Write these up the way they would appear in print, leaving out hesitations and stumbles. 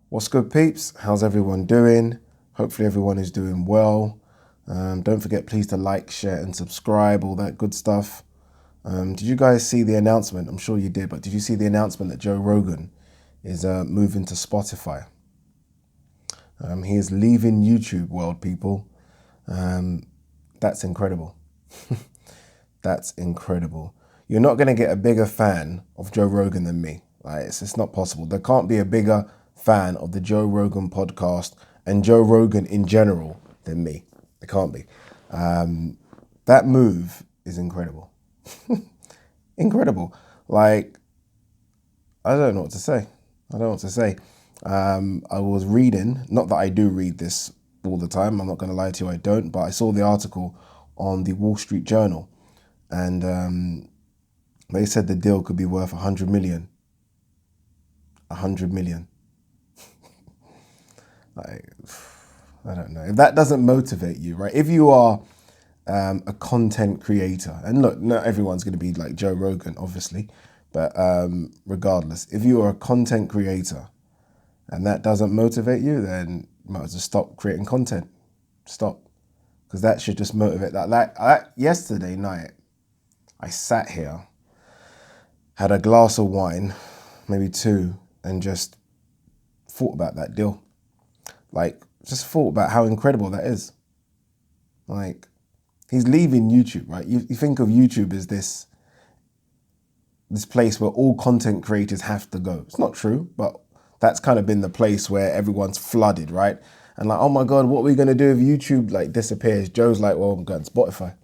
What's good, peeps? How's everyone doing? Hopefully everyone is doing well. Don't forget, please, to like, share and subscribe, all that good stuff. Did you guys see the announcement? I'm sure you did, but did you see the announcement that Joe Rogan is moving to Spotify? He is leaving YouTube world, people. That's incredible. That's incredible. You're not going to get a bigger fan of Joe Rogan than me. It's not possible. There can't be a bigger fan of the Joe Rogan podcast and Joe Rogan in general than me. It can't be. That move is incredible. Incredible. Like, I don't know what to say. I don't know what to say. I was reading, not that I do read this all the time, I'm not going to lie to you, I don't, but I saw the article on the Wall Street Journal, and they said the deal could be worth 100 million. 100 million. Like, I don't know. If that doesn't motivate you, right? If you are a content creator, and look, not everyone's going to be like Joe Rogan, obviously, but regardless, if you are a content creator and that doesn't motivate you, then you might as well stop creating content. Stop. Because that should just motivate that. Like yesterday night, I sat here, had a glass of wine, maybe two, and just thought about that deal. Like, just thought about how incredible that is. Like, he's leaving YouTube, right? You think of YouTube as this place where all content creators have to go. It's not true, but that's kind of been the place where everyone's flooded, right? And like, oh my God, what are we going to do if YouTube like disappears? Joe's like, well, I'm going to Spotify.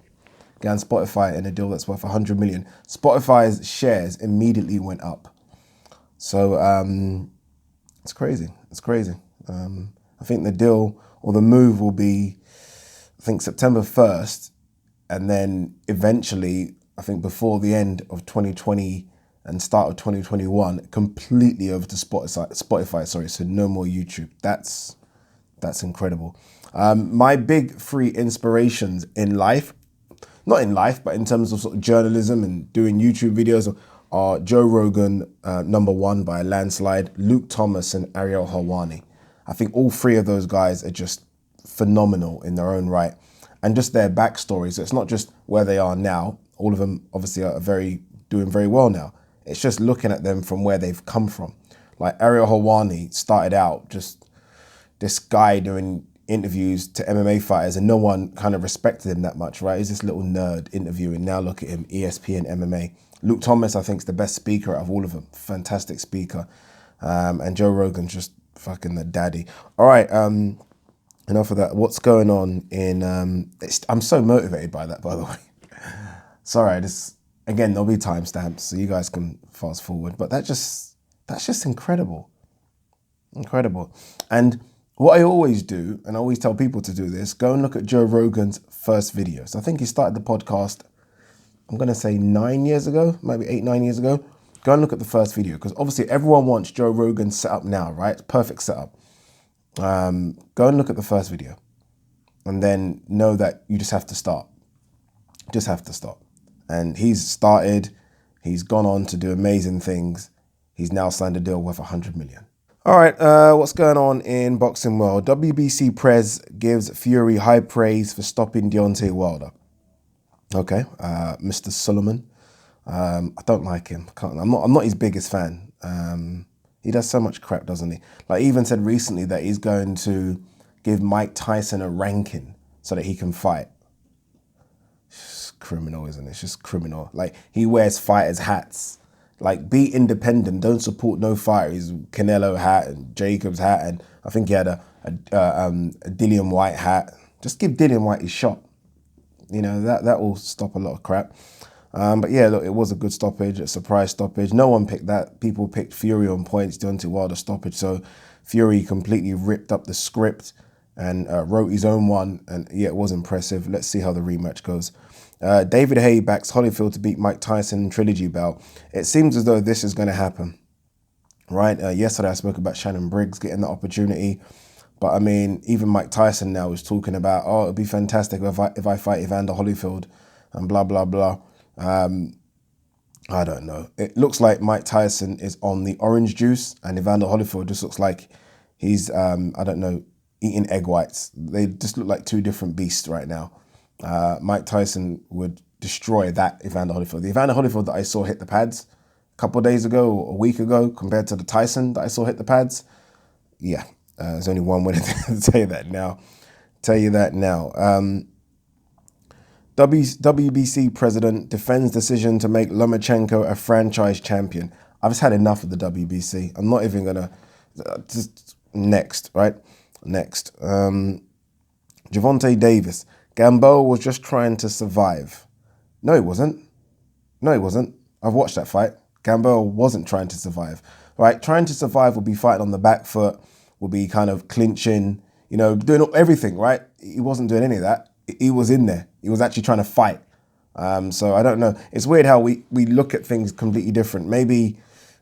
Going to Spotify in a deal that's worth 100 million. Spotify's shares immediately went up. So it's crazy. It's crazy. I think the deal or the move will be, I think, September 1st. And then eventually, I think before the end of 2020 and start of 2021, completely over to Spotify, sorry, so no more YouTube. That's incredible. My big three inspirations in life, not in life, but in terms of sort of journalism and doing YouTube videos, are Joe Rogan, number one by a landslide, Luke Thomas and Ariel Helwani. I think all three of those guys are just phenomenal in their own right. And just their backstories. So it's not just where they are now. All of them obviously are doing very well now. It's just looking at them from where they've come from. Like Ariel Helwani started out just this guy doing interviews to MMA fighters and no one kind of respected him that much, right? He's this little nerd interviewing. Now look at him, ESPN MMA. Luke Thomas, I think, is the best speaker out of all of them. Fantastic speaker. And Joe Rogan's just fucking the daddy. All right, enough of that. What's going on in... I'm so motivated by that, by the way. Sorry, again, there'll be timestamps, so you guys can fast forward. But that's just incredible. Incredible. And what I always do, and I always tell people to do this, go and look at Joe Rogan's first video. So I think he started the podcast, I'm going to say 9 years ago, maybe 8-9 years ago. Go and look at the first video, because obviously everyone wants Joe Rogan's setup now, right? Perfect setup. Go and look at the first video and then know that you just have to start. Just have to start. And he's started, he's gone on to do amazing things. He's now signed a deal worth 100 million. All right, what's going on in boxing world? WBC Prez gives Fury high praise for stopping Deontay Wilder. Okay, Mr. Sulaiman. I don't like him. I'm not his biggest fan. He does so much crap, doesn't he? Like, he even said recently that he's going to give Mike Tyson a ranking so that he can fight. It's just criminal, isn't it? It's just criminal. Like, he wears fighters' hats. Like, be independent. Don't support no fighter. He's Canelo hat and Jacobs hat, and I think he had a Dillian Whyte hat. Just give Dillian Whyte his shot. You know, that will stop a lot of crap. But yeah, look, it was a good stoppage, a surprise stoppage. No one picked that. People picked Fury on points, Deontay Wilder stoppage. So Fury completely ripped up the script and wrote his own one. And yeah, it was impressive. Let's see how the rematch goes. David Haye backs Holyfield to beat Mike Tyson in trilogy bout. It seems as though this is going to happen, right? Yesterday I spoke about Shannon Briggs getting the opportunity. But I mean, even Mike Tyson now is talking about, oh, it'd be fantastic if I fight Evander Holyfield and blah, blah, blah. I don't know. It looks like Mike Tyson is on the orange juice and Evander Holyfield just looks like He's, I don't know, eating egg whites. They just look like two different beasts right now. Mike Tyson would destroy that Evander Holyfield. The Evander Holyfield that I saw hit the pads a couple of days ago or a week ago compared to the Tyson that I saw hit the pads, yeah, there's only one way to tell you that now. WBC president defends decision to make Lomachenko a franchise champion. I've just had enough of the WBC. I'm not even gonna, just next, right? Next. Gervonta Davis. Gamboa was just trying to survive. No, he wasn't. No, he wasn't. I've watched that fight. Gamboa wasn't trying to survive. Right? Trying to survive would be fighting on the back foot, would be kind of clinching, you know, doing everything, right? He wasn't doing any of that. He was in there. He was actually trying to fight. So I don't know. It's weird how we look at things completely different. Maybe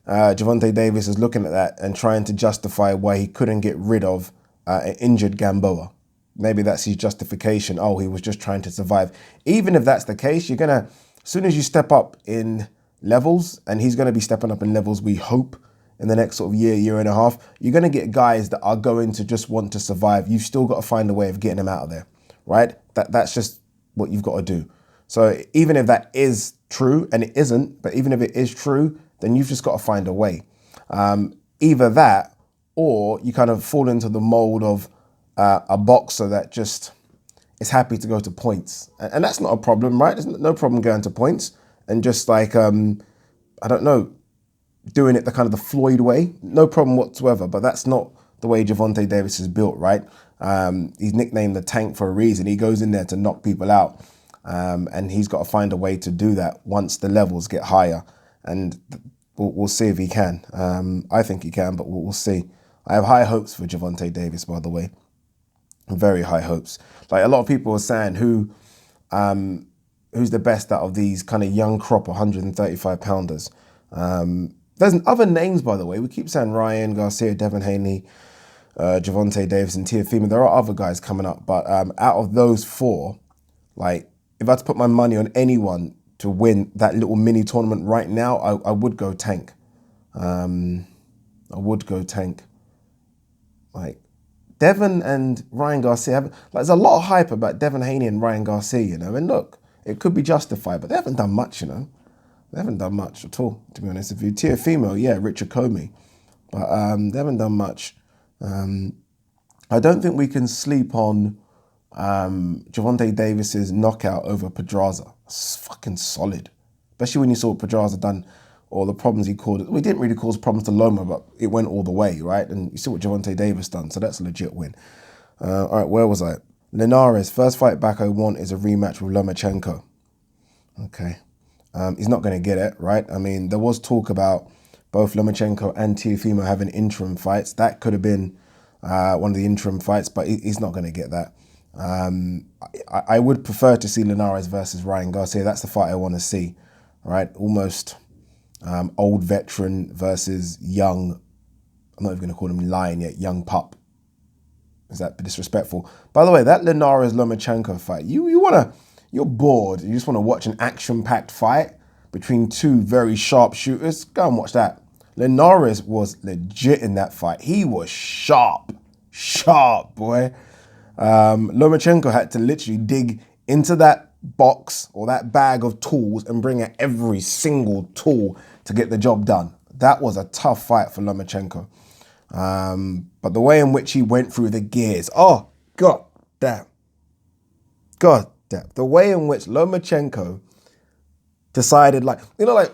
Gervonta Davis is looking at that and trying to justify why he couldn't get rid of an injured Gamboa. Maybe that's his justification. Oh, he was just trying to survive. Even if that's the case, you're going to, as soon as you step up in levels, and he's going to be stepping up in levels, we hope, in the next sort of year and a half, you're going to get guys that are going to just want to survive. You've still got to find a way of getting them out of there, right? That's just what you've got to do. So even if that is true, and it isn't, but even if it is true, then you've just got to find a way. Either that, or you kind of fall into the mold of a boxer that just is happy to go to points. And that's not a problem, right? There's no problem going to points and just like, I don't know, doing it the kind of the Floyd way. No problem whatsoever, but that's not the way Gervonta Davis is built, right? He's nicknamed the Tank for a reason. He goes in there to knock people out, and he's got to find a way to do that once the levels get higher. And we'll see if he can. I think he can, but we'll see. I have high hopes for Gervonta Davis, by the way. Very high hopes. Like a lot of people are saying, who's the best out of these kind of young crop 135 pounders? There's other names, by the way. We keep saying Ryan Garcia, Devin Haney, Gervonta Davis, and Teofimo. There are other guys coming up, but out of those four, like if I had to put my money on anyone to win that little mini tournament right now, I would go Tank. I would go Tank. Like Devin and Ryan Garcia, like, there's a lot of hype about Devin Haney and Ryan Garcia, you know, and look, it could be justified, but they haven't done much, you know. They haven't done much at all, to be honest with you. Teofimo, yeah, Richard Comey, but they haven't done much. I don't think we can sleep on Gervonta Davis's knockout over Pedraza. It's fucking solid, especially when you saw what Pedraza done, or the problems he caused. We didn't really cause problems to Loma, but it went all the way, right? And you see what Gervonta Davis done, so that's a legit win. All right, where was I? Linares, first fight back I want is a rematch with Lomachenko. Okay. He's not going to get it, right? I mean, there was talk about both Lomachenko and Teofimo having interim fights. That could have been one of the interim fights, but he's not going to get that. I would prefer to see Linares versus Ryan Garcia. That's the fight I want to see, right? Almost old veteran versus young, I'm not even going to call him lion yet, young pup. Is that disrespectful? By the way, that Linares-Lomachenko fight, you're bored, you just want to watch an action-packed fight between two very sharp shooters, go and watch that. Linares was legit in that fight. He was sharp, boy. Lomachenko had to literally dig into that box or that bag of tools and bring out every single tool to get the job done. That was a tough fight for Lomachenko. But the way in which he went through the gears, oh, God damn. The way in which Lomachenko decided, like, you know,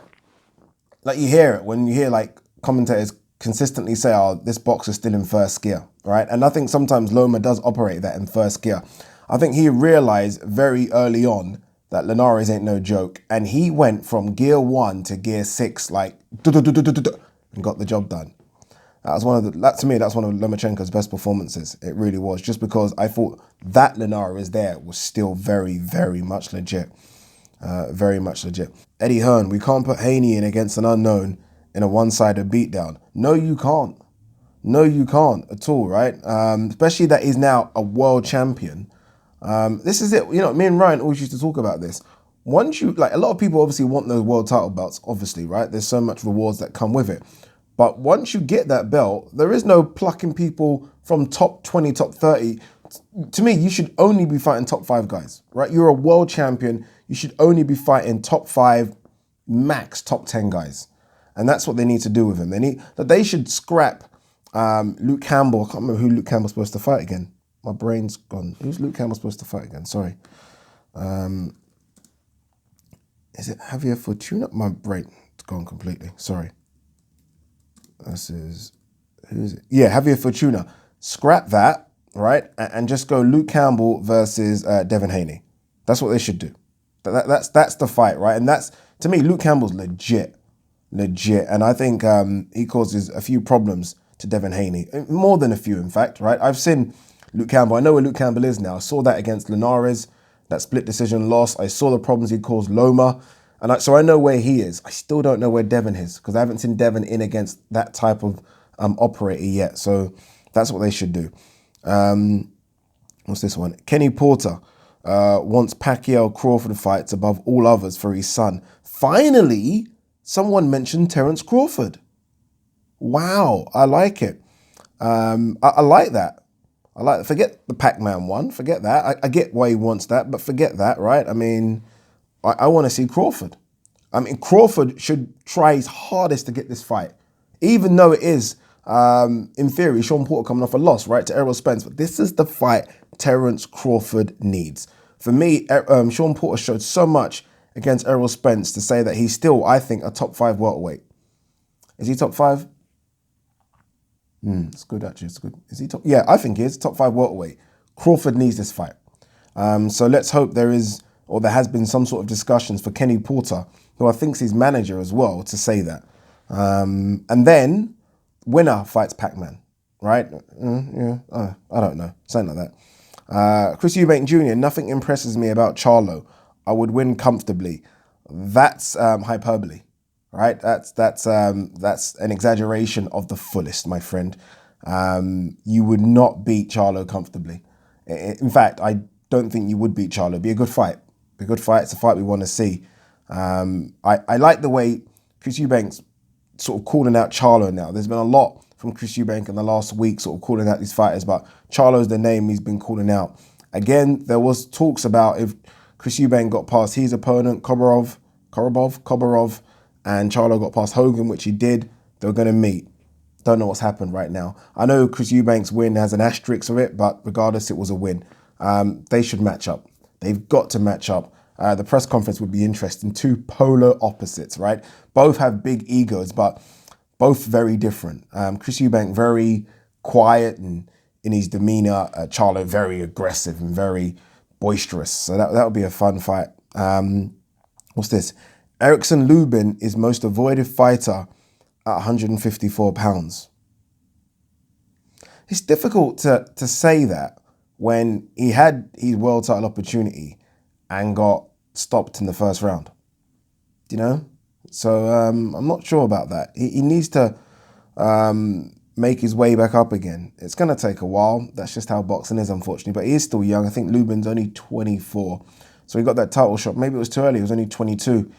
like you hear it when you hear like commentators consistently say, oh, this boxer's still in first gear, right? And I think sometimes Loma does operate that in first gear. I think he realized very early on that Linares ain't no joke. And he went from gear 1 to gear 6, like, and got the job done. To me, that's one of Lomachenko's best performances. It really was, just because I thought that Linares there was still very, very much legit. Very much legit. Eddie Hearn, we can't put Haney in against an unknown in a one-sided beatdown. No, you can't. No, you can't at all, right? Especially that he's now a world champion. This is it. You know, me and Ryan always used to talk about this. Once you, like, a lot of people obviously want those world title belts, obviously, right? There's so much rewards that come with it. But once you get that belt, there is no plucking people from top 20, top 30. To me, you should only be fighting top 5 guys, right? You're a world champion. You should only be fighting top 5, max top 10 guys. And that's what they need to do with him. They should scrap Luke Campbell. I can't remember who Luke Campbell's supposed to fight again. My brain's gone. Who's Luke Campbell supposed to fight again? Sorry. Is it Javier Fortuna? My brain's gone completely. Sorry. Who is it? Yeah, Javier Fortuna. Scrap that, right? And just go Luke Campbell versus Devin Haney. That's what they should do. That's the fight, right? And that's, to me, Luke Campbell's legit. And I think he causes a few problems to Devin Haney. More than a few, in fact, right? I've seen Luke Campbell. I know where Luke Campbell is now. I saw that against Linares, that split decision loss. I saw the problems he caused Loma. So I know where he is. I still don't know where Devin is because I haven't seen Devin in against that type of operator yet. So that's what they should do. What's this one? Kenny Porter wants Pacquiao-Crawford fights above all others for his son. Finally, someone mentioned Terence Crawford. Wow, I like it. I like that. Forget the Pac-Man one. Forget that. I get why he wants that, but forget that, right? I mean, I want to see Crawford. I mean, Crawford should try his hardest to get this fight, even though it is, in theory, Shawn Porter coming off a loss, right, to Errol Spence. But this is the fight Terence Crawford needs. For me, Shawn Porter showed so much against Errol Spence to say that he's still, I think, a top 5 welterweight. Is he top 5? It's good, actually. It's good. Is he top? Yeah, I think he is top 5 welterweight. Crawford needs this fight. So let's hope there has been some sort of discussions for Kenny Porter, who I think's his manager as well, to say that. And then winner fights Pac-Man, right? I don't know, something like that. Chris Eubank Jr., nothing impresses me about Charlo. I would win comfortably. That's hyperbole, right? That's an exaggeration of the fullest, my friend. You would not beat Charlo comfortably. In fact, I don't think you would beat Charlo. It'd be a good fight. It's a fight we want to see. I like the way Chris Eubank's sort of calling out Charlo now. There's been a lot from Chris Eubank in the last week sort of calling out these fighters, but Charlo's the name he's been calling out. Again, there was talks about if Chris Eubank got past his opponent, Kobarov, and Charlo got past Hogan, which he did, they were going to meet. Don't know what's happened right now. I know Chris Eubank's win has an asterisk of it, but regardless, it was a win. They should match up. They've got to match up. The press conference would be interesting. 2 polar opposites, right? Both have big egos, but both very different. Chris Eubank very quiet and in his demeanor. Charlo very aggressive and very boisterous. So that would be a fun fight. What's this? Erickson Lubin is most avoided fighter at 154 pounds. It's difficult to say that when he had his world title opportunity and got stopped in the first round, you know? So I'm not sure about that. He needs to make his way back up again. It's going to take a while. That's just how boxing is, unfortunately. But he is still young. I think Lubin's only 24. So he got that title shot. Maybe it was too early. He was only 22.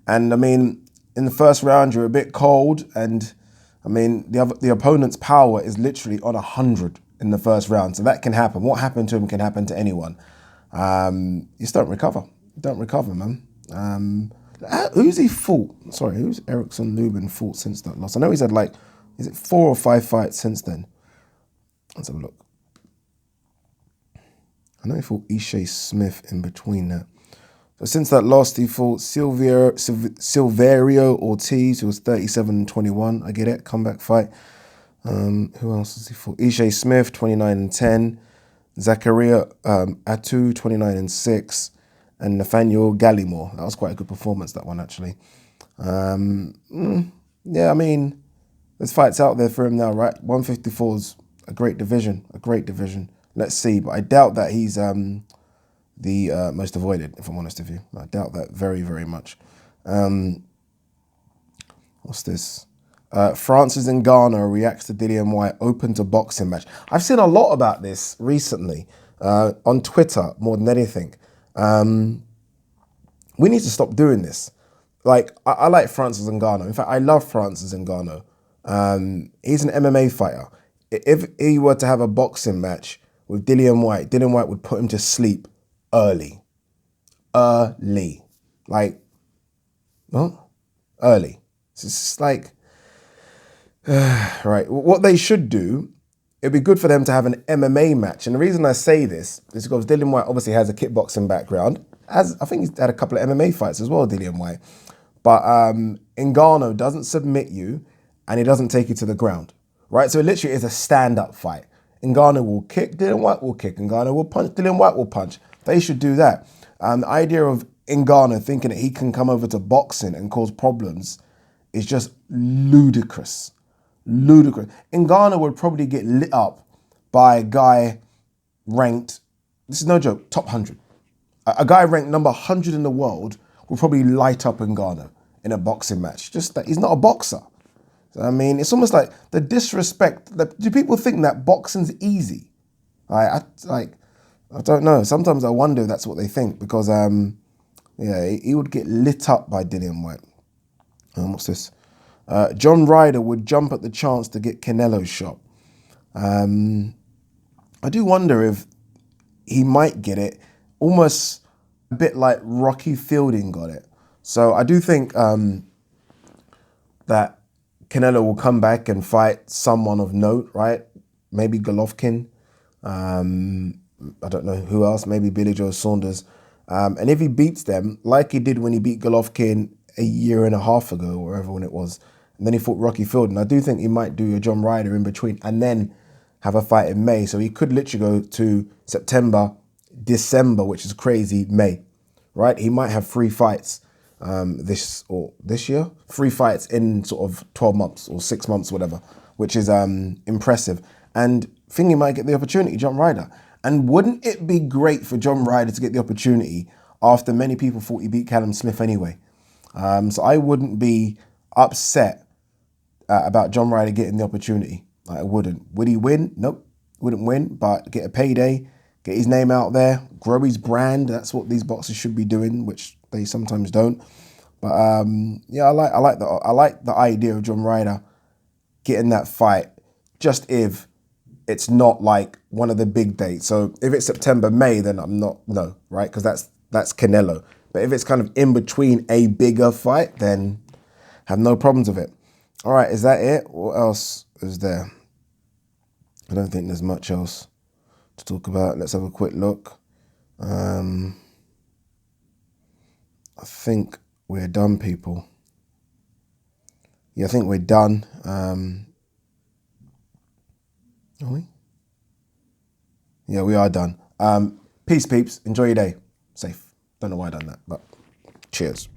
And, I mean, in the first round, you're a bit cold. And, I mean, the opponent's power is literally on 100 in the first round. So that can happen. What happened to him can happen to anyone. You just don't recover. Don't recover, man. Who's he fought? Sorry, who's Erickson Lubin fought since that loss? I know he's had like, is it 4 or 5 fights since then? Let's have a look. I know he fought Ishe Smith in between that. So since that loss, he fought Silverio Ortiz, who was 37-21. I get it, comeback fight. Who else has he fought? Ishe Smith, 29-10. Zakaria Atu, 29-6. And Nathaniel Gallimore. That was quite a good performance, that one, actually. Yeah, I mean, there's fights out there for him now, right? 154 is a great division, Let's see, but I doubt that he's the most avoided, if I'm honest with you. I doubt that very, very much. What's this? Francis Ngannou reacts to Dillian Whyte open to boxing match. I've seen a lot about this recently on Twitter more than anything. We need to stop doing this. Like, I like Francis Ngannou. In fact, I love Francis Ngannou. He's an MMA fighter. If he were to have a boxing match with Dillian Whyte would put him to sleep early. Like, well, early. It's just like, right. What they should do, it'd be good for them to have an MMA match. And the reason I say this is because Dillian Whyte obviously has a kickboxing background. I think he's had a couple of MMA fights as well, Dillian Whyte. But Ngannou doesn't submit you and he doesn't take you to the ground, right? So it literally is a stand-up fight. Ngannou will kick, Dillian Whyte will kick, Ngannou will punch, Dillian Whyte will punch. They should do that. The idea of Ngannou thinking that he can come over to boxing and cause problems is just ludicrous. Ludicrous. Ngannou would probably get lit up by a guy ranked, this is no joke, top 100. A guy ranked number 100 in the world will probably light up Ngannou in a boxing match. Just that he's not a boxer. So, I mean, it's almost like the disrespect. Do people think that boxing's easy? I don't know. Sometimes I wonder if that's what they think because, yeah, he would get lit up by Dillian Whyte. What's this? John Ryder would jump at the chance to get Canelo's shot. I do wonder if he might get it, almost a bit like Rocky Fielding got it. So I do think that Canelo will come back and fight someone of note, right? Maybe Golovkin. I don't know who else, maybe Billy Joe Saunders. And if he beats them, like he did when he beat Golovkin a year and a half ago, or whatever when it was, and then he fought Rocky Fielding, I do think he might do a John Ryder in between and then have a fight in May. So he could literally go to September, December, which is crazy, May, right? He might have 3 fights this year, 3 fights in sort of 12 months or 6 months, whatever, which is impressive. And I think he might get the opportunity, John Ryder. And wouldn't it be great for John Ryder to get the opportunity after many people thought he beat Callum Smith anyway? So I wouldn't be upset about John Ryder getting the opportunity. I wouldn't. Would he win? Nope, wouldn't win, but get a payday, get his name out there, grow his brand. That's what these boxers should be doing, which they sometimes don't. But yeah, I like the idea of John Ryder getting that fight, just if it's not like one of the big dates. So if it's September, May, then I'm not, no, right? Because that's Canelo. But if it's kind of in between a bigger fight, then have no problems with it. All right, is that it? What else is there? I don't think there's much else to talk about. Let's have a quick look. I think we're done, people. Yeah, I think we're done. Are we? Yeah, we are done. Peace, peeps. Enjoy your day. Safe. Don't know why I done that, but cheers.